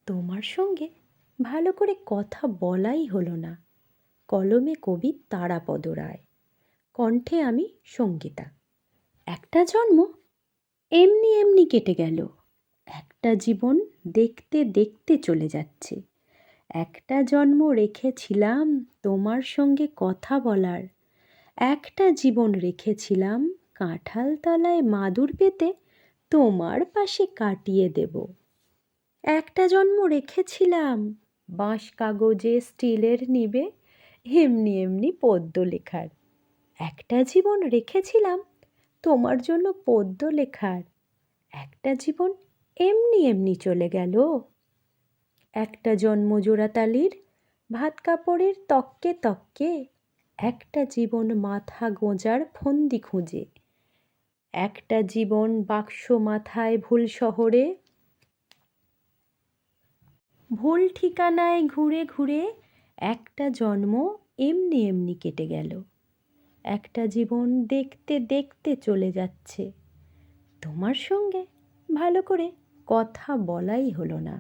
তোমার সঙ্গে ভালো করে কথা বলাই হলো না। কলমে কবি তারাপদ রায়, কণ্ঠে আমি সঙ্গীতা। একটা জন্ম এমনি এমনি কেটে গেল, একটা জীবন দেখতে দেখতে চলে যাচ্ছে। একটা জন্ম রেখেছিলাম তোমার সঙ্গে কথা বলার, একটা জীবন রেখেছিলাম কাঁঠাল তলায় মাদুর পেতে তোমার পাশে কাটিয়ে দেব। একটা জন্ম রেখেছিলাম বাঁশ কাগজে স্টিলের নিবে এমনি এমনি পদ্য লেখার, একটা জীবন রেখেছিলাম তোমার জন্য পদ্য লেখার। একটা জীবন এমনি এমনি চলে গেল। একটা জন্ম জোড়াতালির ভাত কাপড়ের তককে তককে, একটা জীবন মাথা গোঁজার ফন্দি খুঁজে, একটা জীবন বাক্স মাথায় ভুল শহরে, ভুল ঠিকানায় ঘুরে ঘুরে একটা জন্ম এমনি এমনি কেটে গেল। একটা জীবন দেখতে দেখতে চলে যাচ্ছে। তোমার সঙ্গে ভালো করে কথা বলাই হলো না।